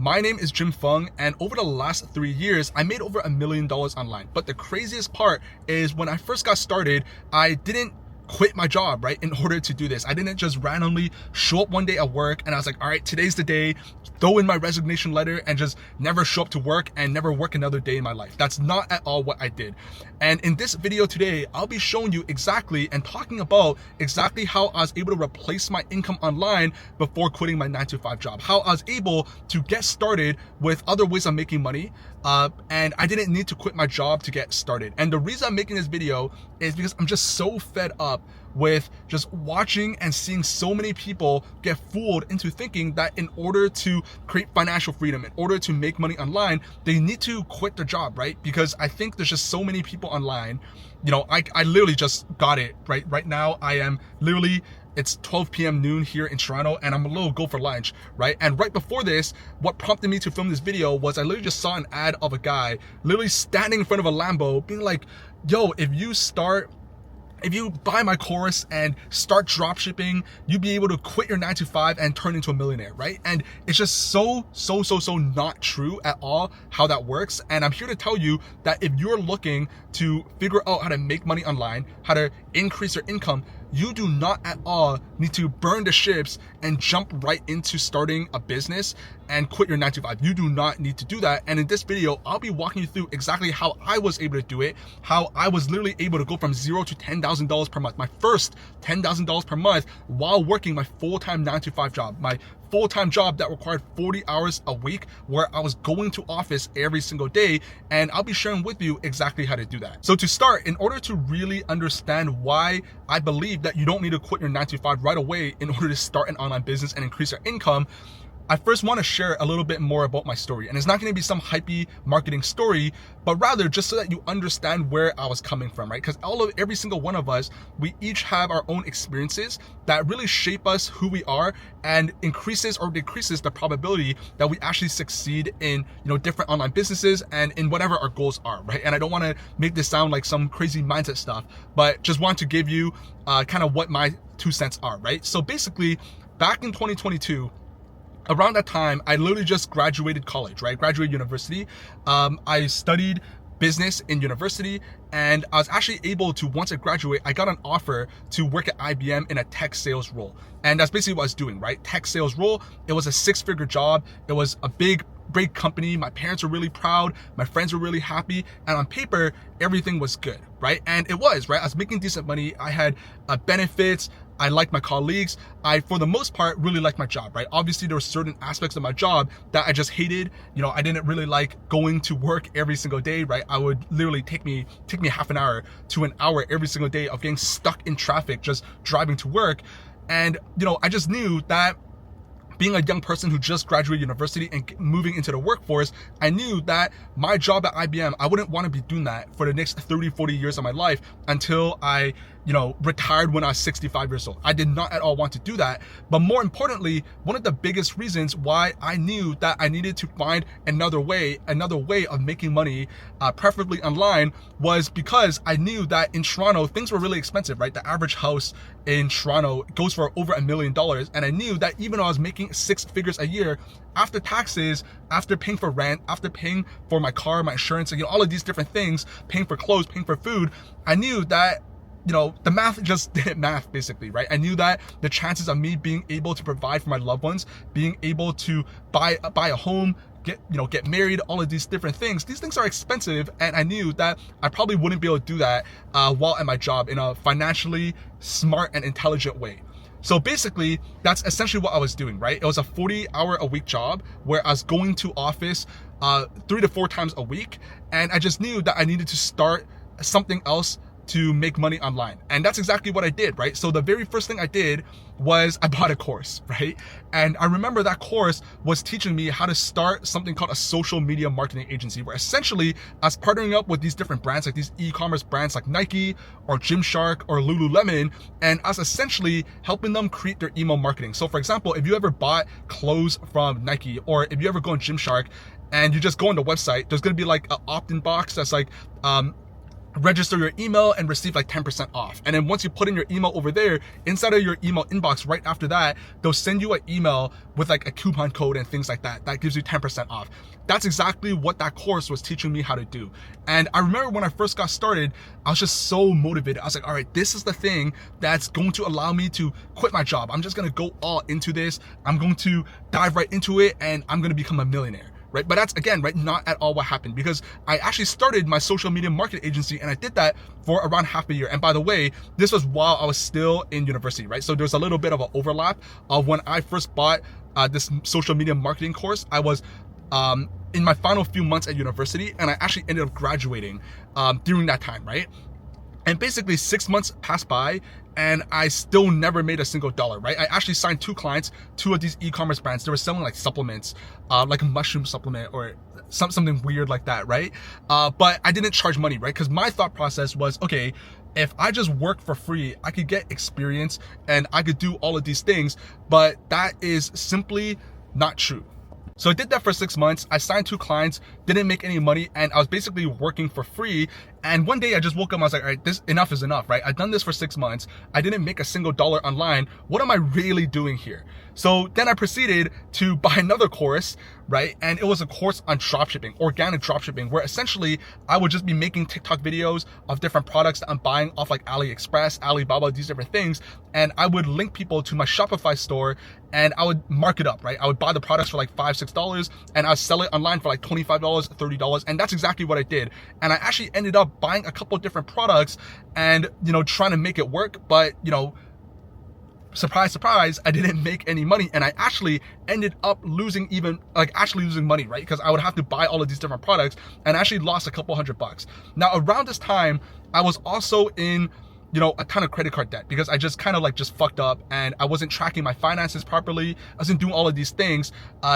My name is Jim Fung, and over the last 3 years, I made over $1 million online. But the craziest part is when I first got started, I didn't quit my job, right, in order to do this. I didn't just randomly show up one day at work and I was like, all right, today's the day, throw in my resignation letter and just never show up to work and never work another day in my life. That's not at all what I did. And in this video today, I'll be showing you exactly and talking about exactly how I was able to replace my income online before quitting my 9-to-5 job, how I was able to get started with other ways of making money, and I didn't need to quit my job to get started. And the reason I'm making this video is because I'm just so fed up with just watching and seeing so many people get fooled into thinking that in order to create financial freedom, in order to make money online, they need to quit their job, right? Because I think there's just so many people online. I literally just got it, right? Right now, it's 12 p.m. noon here in Toronto and I'm a little go for lunch, right? And right before this, what prompted me to film this video was I literally just saw an ad of a guy literally standing in front of a Lambo being like, yo, if you buy my course and start dropshipping, you'll be able to quit your 9-to-5 and turn into a millionaire, right? And it's just so not true at all how that works. And I'm here to tell you that if you're looking to figure out how to make money online, how to increase your income, you do not at all need to burn the ships and jump right into starting a business and quit your 9-to-5. You do not need to do that. And in this video, I'll be walking you through exactly how I was able to do it, how I was literally able to go from $0 to $10,000 per month, my first $10,000 per month while working my full-time 9-to-5 job, my full-time job that required 40 hours a week where I was going to office every single day, and I'll be sharing with you exactly how to do that. So to start, in order to really understand why I believe that you don't need to quit your 9-to-5 right away in order to start an online business and increase your income, I first want to share a little bit more about my story. And it's not going to be some hypey marketing story, but rather just so that you understand where I was coming from, right? Because every single one of us, we each have our own experiences that really shape us who we are and increases or decreases the probability that we actually succeed in, different online businesses and in whatever our goals are, right? And I don't want to make this sound like some crazy mindset stuff, but just want to give you kind of what my 2 cents are, right? So basically, back in 2022, around that time, I literally just graduated college, right? Graduated university. I studied business in university, and I was actually able to, once I graduate, I got an offer to work at IBM in a tech sales role. And that's basically what I was doing, right? Tech sales role. It was a 6-figure job. It was a big company. My parents were really proud. My friends were really happy. And on paper, everything was good, right? And it was, right? I was making decent money. I had benefits. I liked my colleagues. I, for the most part, really liked my job, right? Obviously, there were certain aspects of my job that I just hated. I didn't really like going to work every single day, right? I would literally take me half an hour to an hour every single day of getting stuck in traffic, just driving to work. And, I just knew that being a young person who just graduated university and moving into the workforce, I knew that my job at IBM, I wouldn't want to be doing that for the next 30, 40 years of my life until I, retired when I was 65 years old. I did not at all want to do that. But more importantly, one of the biggest reasons why I knew that I needed to find another way of making money, preferably online, was because I knew that in Toronto, things were really expensive, right? The average house in Toronto goes for over $1 million. And I knew that even though I was making 6 figures a year, after taxes, after paying for rent, after paying for my car, my insurance, all of these different things, paying for clothes, paying for food, I knew that the math just didn't math, basically, right? I knew that the chances of me being able to provide for my loved ones, being able to buy a home, get married, all of these different things, these things are expensive. And I knew that I probably wouldn't be able to do that while at my job in a financially smart and intelligent way. So basically, that's essentially what I was doing, right? It was a 40-hour-a-week job where I was going to office 3 to 4 times a week. And I just knew that I needed to start something else to make money online. And that's exactly what I did, right? So the very first thing I did was I bought a course, right? And I remember that course was teaching me how to start something called a social media marketing agency, where essentially I was partnering up with these different brands, like these e-commerce brands like Nike or Gymshark or Lululemon, and I was essentially helping them create their email marketing. So for example, if you ever bought clothes from Nike, or if you ever go on Gymshark and you just go on the website, there's going to be like an opt-in box that's like, register your email and receive like 10% off. And then once you put in your email over there, inside of your email inbox right after that, they'll send you an email with like a coupon code and things like that. That gives you 10% off. That's exactly what that course was teaching me how to do. And I remember when I first got started, I was just so motivated. I was like, all right, this is the thing that's going to allow me to quit my job. I'm just going to go all into this. I'm going to dive right into it and I'm going to become a millionaire. Right? But that's, again, right, not at all what happened, because I actually started my social media marketing agency and I did that for around half a year. And by the way, this was while I was still in university, right? So there's a little bit of an overlap of when I first bought this social media marketing course. I was in my final few months at university and I actually ended up graduating during that time, right? And basically 6 months passed by and I still never made a single dollar, right? I actually signed 2 clients, 2 of these e-commerce brands. They were selling like supplements, like a mushroom supplement or something weird like that, right? But I didn't charge money, right? Because my thought process was, okay, if I just work for free, I could get experience and I could do all of these things, but that is simply not true. So I did that for 6 months. I signed 2 clients, didn't make any money, and I was basically working for free. And one day I just woke up and I was like, all right, this enough is enough, right? I've done this for 6 months. I didn't make a single dollar online. What am I really doing here? So then I proceeded to buy another course, right? And it was a course on dropshipping, organic dropshipping, where essentially I would just be making TikTok videos of different products that I'm buying off like AliExpress, Alibaba, these different things. And I would link people to my Shopify store and I would mark it up, right? I would buy the products for like $5, $6 and I'd sell it online for like $25, $30. And that's exactly what I did. And I actually ended up buying a couple of different products and, trying to make it work. But, surprise, surprise, I didn't make any money. And I actually ended up losing money, right? Because I would have to buy all of these different products and I actually lost a couple $100. Now, around this time, I was also in a ton of credit card debt because I just kind of just fucked up and I wasn't tracking my finances properly. I wasn't doing all of these things,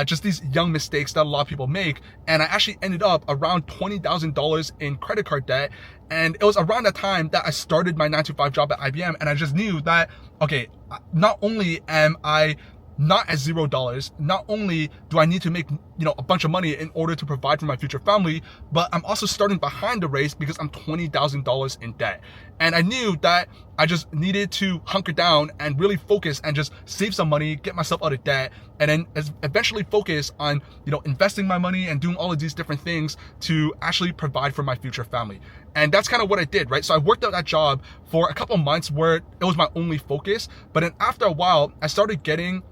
just these young mistakes that a lot of people make. And I actually ended up around $20,000 in credit card debt. And it was around that time that I started my 9-to-5 job at IBM. And I just knew that, okay, not only am I not at $0, not only do I need to make, a bunch of money in order to provide for my future family, but I'm also starting behind the race because I'm $20,000 in debt. And I knew that I just needed to hunker down and really focus and just save some money, get myself out of debt, and then eventually focus on, investing my money and doing all of these different things to actually provide for my future family. And that's kind of what I did, right? So I worked out that job for a couple months where it was my only focus. But then after a while, I started getting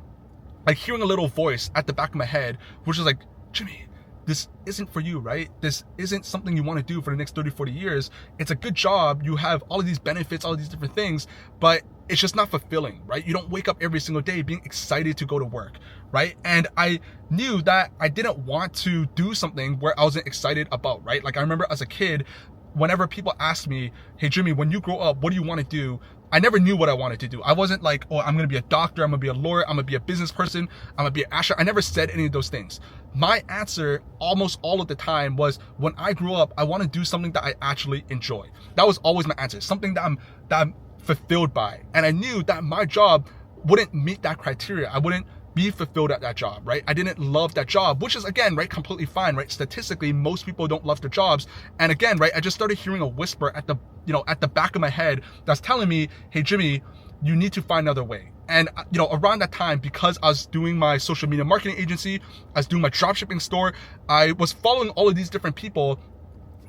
hearing a little voice at the back of my head, which was like, Jimmy, this isn't for you, right? This isn't something you want to do for the next 30, 40 years. It's a good job. You have all of these benefits, all of these different things, but it's just not fulfilling, right? You don't wake up every single day being excited to go to work, right? And I knew that I didn't want to do something where I wasn't excited about, right? Like I remember as a kid, whenever people asked me, hey, Jimmy, when you grow up, what do you want to do? I never knew what I wanted to do. I wasn't like, oh, I'm going to be a doctor. I'm going to be a lawyer. I'm going to be a business person. I'm going to be an astronaut. I never said any of those things. My answer almost all of the time was, when I grow up, I want to do something that I actually enjoy. That was always my answer. Something that I'm fulfilled by. And I knew that my job wouldn't meet that criteria. I wouldn't be fulfilled at that job, right? I didn't love that job, which is, again, right, completely fine, right? Statistically, most people don't love their jobs. And again, right, I just started hearing a whisper at the back of my head that's telling me, hey, Jimmy, you need to find another way. And, around that time, because I was doing my social media marketing agency, I was doing my dropshipping store, I was following all of these different people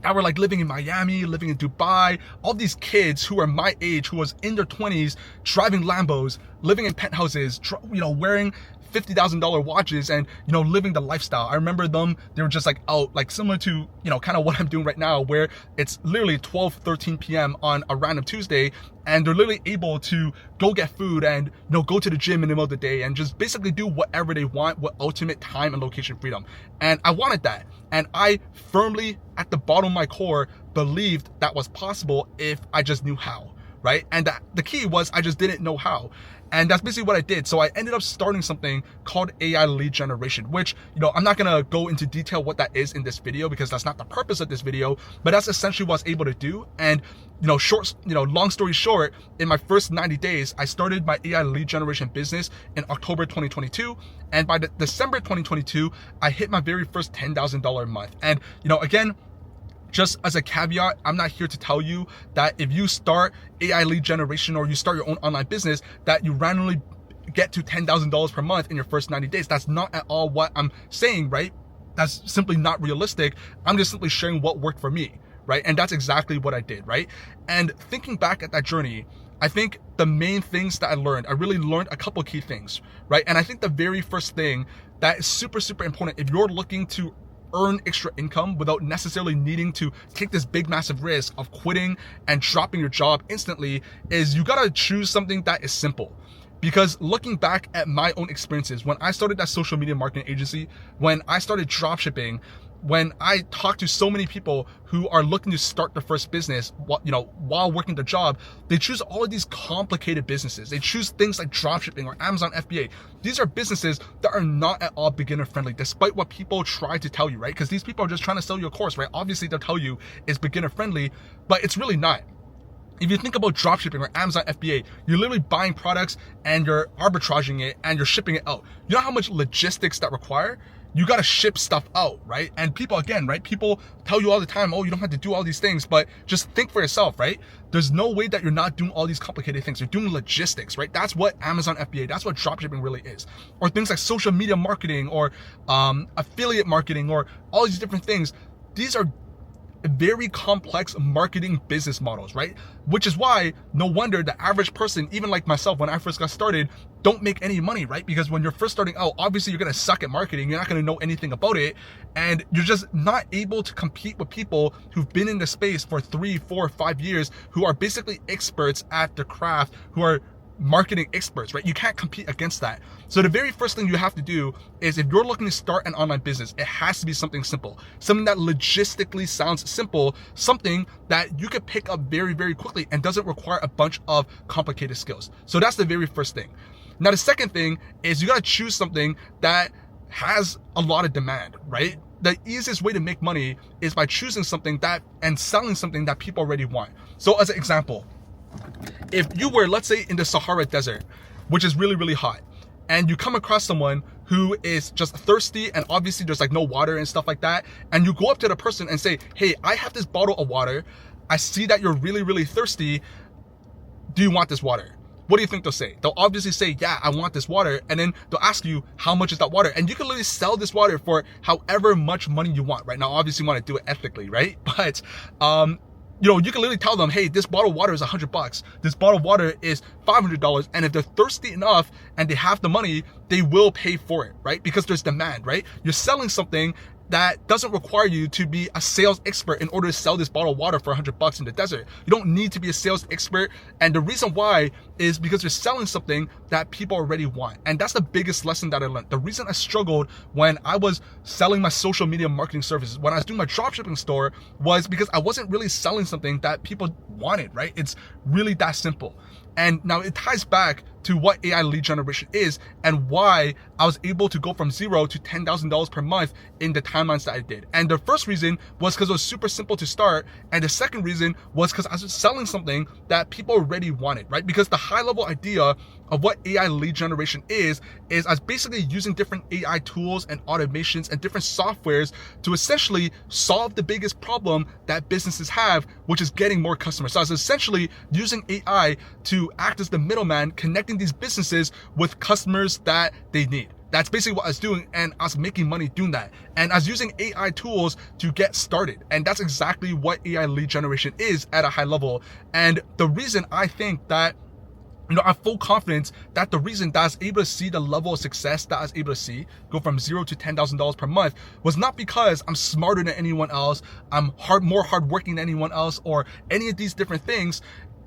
that were living in Miami, living in Dubai, all these kids who are my age, who was in their 20s, driving Lambos, living in penthouses, wearing $50,000 watches and, living the lifestyle. I remember them, they were just out, similar to, kind of what I'm doing right now, where it's literally 12, 13 p.m. on a random Tuesday, and they're literally able to go get food and, go to the gym in the middle of the day and just basically do whatever they want with ultimate time and location freedom. And I wanted that. And I firmly, at the bottom of my core, believed that was possible if I just knew how, right? And the key was I just didn't know how. And that's basically what I did. So I ended up starting something called AI lead generation, which, I'm not going to go into detail what that is in this video because that's not the purpose of this video, but that's essentially what I was able to do. And, long story short, in my first 90 days, I started my AI lead generation business in October 2022. And by December 2022, I hit my very first $10,000 month. And, again, just as a caveat, I'm not here to tell you that if you start AI lead generation or you start your own online business, that you randomly get to $10,000 per month in your first 90 days. That's not at all what I'm saying, right? That's simply not realistic. I'm just simply sharing what worked for me, right? And that's exactly what I did, right? And thinking back at that journey, I think the main things that I really learned a couple key things, right? And I think the very first thing that is super, super important if you're looking to earn extra income without necessarily needing to take this big, massive risk of quitting and dropping your job instantly is you gotta choose something that is simple. Because looking back at my own experiences, when I started that social media marketing agency, when I started dropshipping, when I talked to so many people who are looking to start their first business, while working their job, they choose all of these complicated businesses. They choose things like dropshipping or Amazon FBA. These are businesses that are not at all beginner friendly, despite what people try to tell you, right? Because these people are just trying to sell you a course, right? Obviously, they'll tell you it's beginner friendly, but it's really not. If you think about dropshipping or Amazon FBA, you're literally buying products and you're arbitraging it and you're shipping it out. You know how much logistics that require? You got to ship stuff out, right? And people, again, right? People tell you all the time, oh, you don't have to do all these things, but just think for yourself, right? There's no way that you're not doing all these complicated things. You're doing logistics, right? That's what Amazon FBA, that's what dropshipping really is. Or things like social media marketing or affiliate marketing or all these different things. These are very complex marketing business models, right? Which is why no wonder the average person, even like myself when I first got started, don't make any money, right? Because when you're first starting out, obviously you're gonna suck at marketing, you're not gonna know anything about it, and you're just not able to compete with people who've been in the space for 3, 4, 5 years, who are basically experts at the craft, who are marketing experts, right? You can't compete against that. So the very first thing you have to do is, if you're looking to start an online business, it has to be something simple, something that logistically sounds simple, something that you could pick up very, very quickly and doesn't require a bunch of complicated skills. So that's the very first thing. Now, the second thing is you got to choose something that has a lot of demand, right? The easiest way to make money is by choosing something that and selling something that people already want. So as an example, if you were, let's say, in the Sahara Desert, which is really, really hot, and you come across someone who is just thirsty and obviously there's like no water and stuff like that, and you go up to the person and say, hey, I have this bottle of water. I see that you're really, really thirsty. Do you want this water? What do you think they'll say? They'll obviously say, yeah, I want this water. And then they'll ask you, how much is that water? And you can literally sell this water for however much money you want, right? Now, obviously you want to do it ethically, right? But, you can literally tell them, hey, this bottle of water is $100. This bottle of water is $500. And if they're thirsty enough and they have the money, they will pay for it, right? Because there's demand, right? You're selling something that doesn't require you to be a sales expert in order to sell this bottle of water for $100 in the desert. You don't need to be a sales expert. And the reason why is because you're selling something that people already want. And that's the biggest lesson that I learned. The reason I struggled when I was selling my social media marketing services, when I was doing my dropshipping store, was because I wasn't really selling something that people wanted, right? It's really that simple. And now it ties back to what AI lead generation is and why I was able to go from $0 to $10,000 per month in the timelines that I did. And the first reason was because it was super simple to start. And the second reason was because I was selling something that people already wanted, right? Because the high level idea of what AI lead generation is I was basically using different AI tools and automations and different softwares to essentially solve the biggest problem that businesses have, which is getting more customers. So I was essentially using AI to act as the middleman, connecting these businesses with customers that they need. That's basically what I was doing, and I was making money doing that. And I was using AI tools to get started. And that's exactly what AI lead generation is at a high level. And the reason I think that I have full confidence that the reason that I was able to see the level of success that I was able to see, go from $0 to $10,000 per month, was not because I'm smarter than anyone else, I'm more hardworking than anyone else, or any of these different things.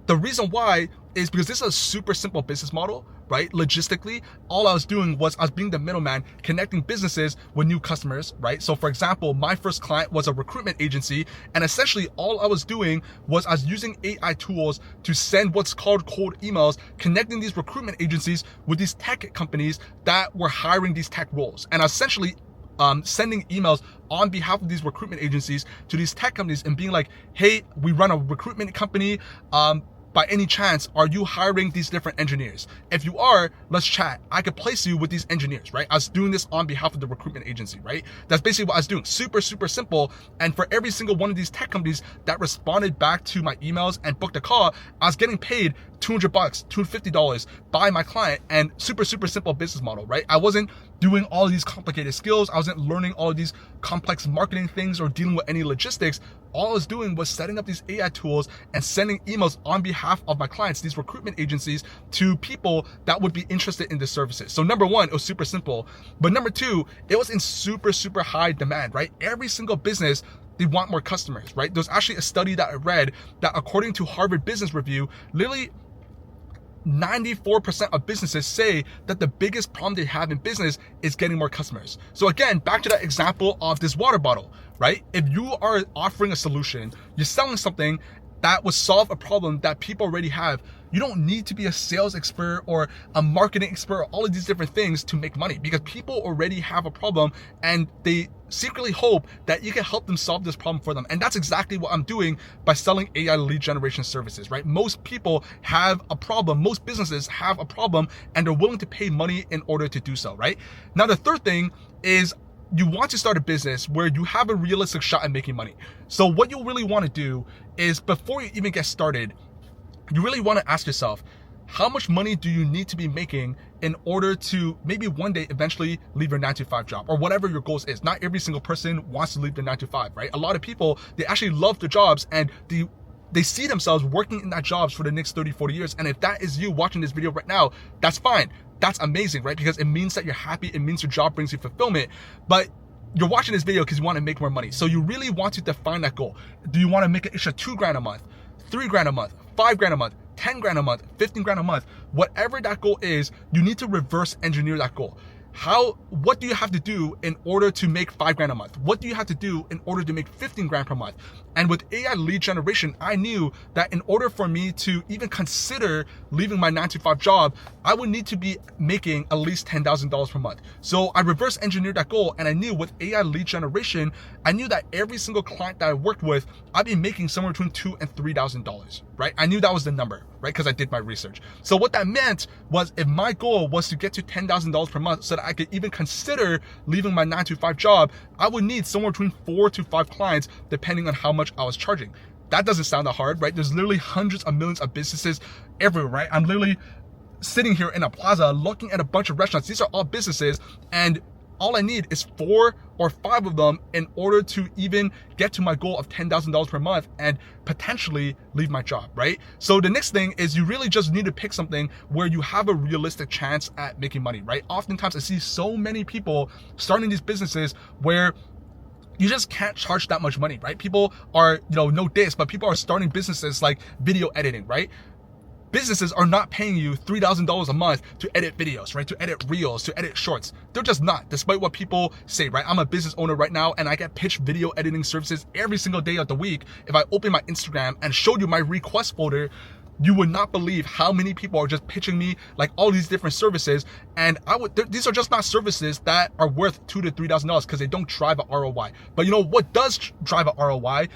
The reason why is because this is a super simple business model, right? Logistically, all I was doing was I was being the middleman, connecting businesses with new customers, right? So for example, my first client was a recruitment agency, and essentially all I was doing was I was using AI tools to send what's called cold emails, connecting these recruitment agencies with these tech companies that were hiring these tech roles. And essentially sending emails on behalf of these recruitment agencies to these tech companies and being like, hey, we run a recruitment company. by any chance, are you hiring these different engineers? If you are, let's chat. I could place you with these engineers, right? I was doing this on behalf of the recruitment agency, right? That's basically what I was doing. Super, super simple. And for every single one of these tech companies that responded back to my emails and booked a call, I was getting paid $200, $250 by my client, and super, super simple business model, right? I wasn't doing all of these complicated skills. I wasn't learning all of these complex marketing things or dealing with any logistics. All I was doing was setting up these AI tools and sending emails on behalf of my clients, these recruitment agencies, to people that would be interested in the services. So number one, it was super simple. But number two, it was in super, super high demand, right? Every single business, they want more customers, right? There's actually a study that I read that according to Harvard Business Review, literally 94% of businesses say that the biggest problem they have in business is getting more customers. So again, back to that example of this water bottle, right? If you are offering a solution, you're selling something that will solve a problem that people already have, you don't need to be a sales expert or a marketing expert or all of these different things to make money, because people already have a problem and they secretly hope that you can help them solve this problem for them. And that's exactly what I'm doing by selling AI lead generation services, right? Most people have a problem, most businesses have a problem, and they're willing to pay money in order to do so, right? Now, the third thing is you want to start a business where you have a realistic shot at making money. So what you really want to do is, before you even get started, you really want to ask yourself, how much money do you need to be making in order to maybe one day eventually leave your 9-to-5 job, or whatever your goals is? Not every single person wants to leave their 9-to-5, right? A lot of people, they actually love their jobs and they see themselves working in that jobs for the next 30, 40 years. And if that is you watching this video right now, that's fine. That's amazing, right? Because it means that you're happy. It means your job brings you fulfillment. But you're watching this video because you want to make more money. So you really want to define that goal. Do you want to make an extra $2,000 a month, $3,000 a month, $5,000 a month, $10,000 a month, $15,000 a month? Whatever that goal is, you need to reverse engineer that goal. What do you have to do in order to make $5,000 a month? What do you have to do in order to make $15,000 per month? And with AI lead generation, I knew that in order for me to even consider leaving my 9-to-5 job, I would need to be making at least $10,000 per month. So I reverse engineered that goal, and I knew with AI lead generation, I knew that every single client that I worked with, I'd be making somewhere between $2,000 and $3,000, right? I knew that was the number, right? Because I did my research. So what that meant was, if my goal was to get to $10,000 per month so that I could even consider leaving my 9-to-5 job, I would need somewhere between 4 to 5 clients, depending on how much I was charging. That doesn't sound that hard, right? There's literally hundreds of millions of businesses everywhere, right? I'm literally sitting here in a plaza looking at a bunch of restaurants. These are all businesses, and all I need is 4 or 5 of them in order to even get to my goal of $10,000 per month and potentially leave my job, right? So the next thing is, you really just need to pick something where you have a realistic chance at making money, right? Oftentimes I see so many people starting these businesses where you just can't charge that much money, right? People are, no diss, but people are starting businesses like video editing, right? Businesses are not paying you $3,000 a month to edit videos, right? To edit reels, to edit shorts. They're just not, despite what people say, right? I'm a business owner right now, and I get pitched video editing services every single day of the week. If I open my Instagram and showed you my request folder, you would not believe how many people are just pitching me like all these different services. And these are just not services that are worth $2,000 to $3,000 because they don't drive a ROI. But you know what does drive a ROI?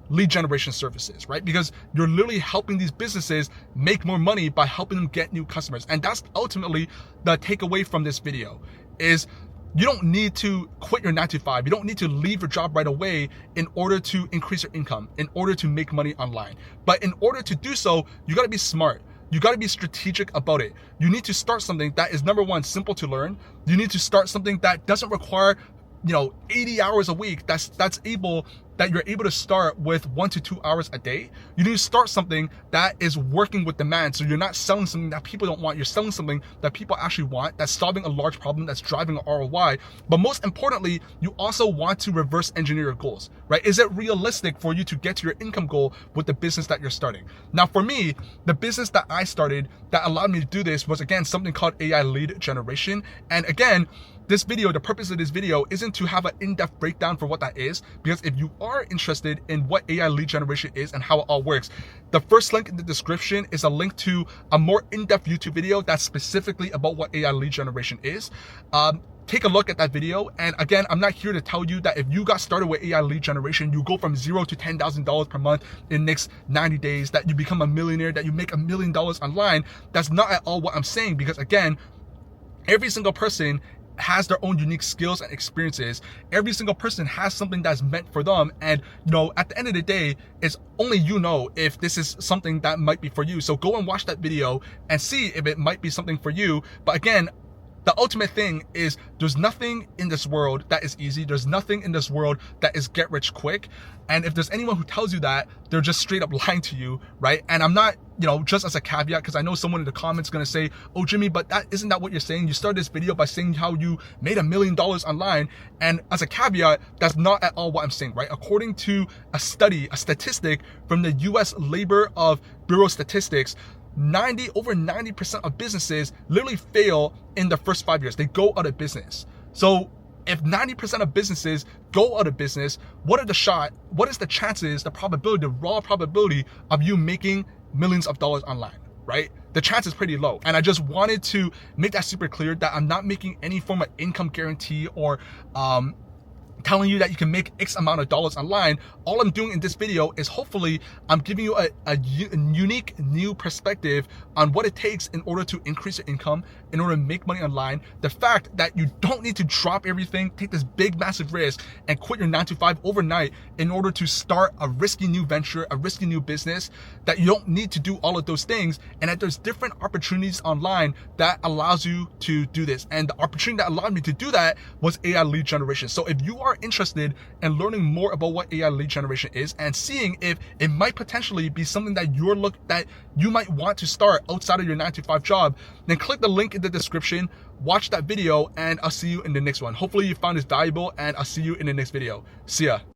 Lead generation services, right? Because you're literally helping these businesses make more money by helping them get new customers. And that's ultimately the takeaway from this video, is you don't need to quit your 9-to-5. You don't need to leave your job right away in order to increase your income, in order to make money online. But in order to do so, you got to be smart. You got to be strategic about it. You need to start something that is, number one, simple to learn. You need to start something that doesn't require 80 hours a week, that you're able to start with 1 to 2 hours a day. You need to start something that is working with demand. So you're not selling something that people don't want. You're selling something that people actually want, that's solving a large problem, that's driving an ROI. But most importantly, you also want to reverse engineer your goals, right? Is it realistic for you to get to your income goal with the business that you're starting? Now, for me, the business that I started that allowed me to do this was, again, something called AI lead generation. And again, this video, the purpose of this video isn't to have an in-depth breakdown for what that is, because if you are interested in what AI lead generation is and how it all works, the first link in the description is a link to a more in-depth YouTube video that's specifically about what AI lead generation is. take a look at that video. And again, I'm not here to tell you that if you got started with AI lead generation, you go from $0 to $10,000 per month in the next 90 days, that you become a millionaire, that you make $1 million online. That's not at all what I'm saying, because again, every single person has their own unique skills and experiences. Every single person has something that's meant for them. And at the end of the day, it's only if this is something that might be for you. So go and watch that video and see if it might be something for you. But again, the ultimate thing is there's nothing in this world that is easy. There's nothing in this world that is get rich quick. And if there's anyone who tells you that, they're just straight up lying to you, right? And I'm not, just as a caveat, because I know someone in the comments is going to say, oh, Jimmy, but isn't that what you're saying? You started this video by saying how you made $1 million online. And as a caveat, that's not at all what I'm saying, right? According to a statistic from the US Labor of Bureau Statistics, over 90% of businesses literally fail in the first 5 years. They go out of business. So if 90% of businesses go out of business, what is the chances, the probability, the raw probability of you making millions of dollars online, right? The chance is pretty low. And I just wanted to make that super clear that I'm not making any form of income guarantee or telling you that you can make X amount of dollars online. All I'm doing in this video is hopefully I'm giving you a unique new perspective on what it takes in order to increase your income, in order to make money online. The fact that you don't need to drop everything, take this big massive risk and quit your 9-to-5 overnight in order to start a risky new venture, a risky new business, that you don't need to do all of those things, and that there's different opportunities online that allows you to do this. And the opportunity that allowed me to do that was AI lead generation. So if you are interested in learning more about what AI lead generation is and seeing if it might potentially be something that you might want to start outside of your 9-to-5 job, then click the link in the description, watch that video, and I'll see you in the next one. Hopefully you found this valuable, and I'll see you in the next video. See ya.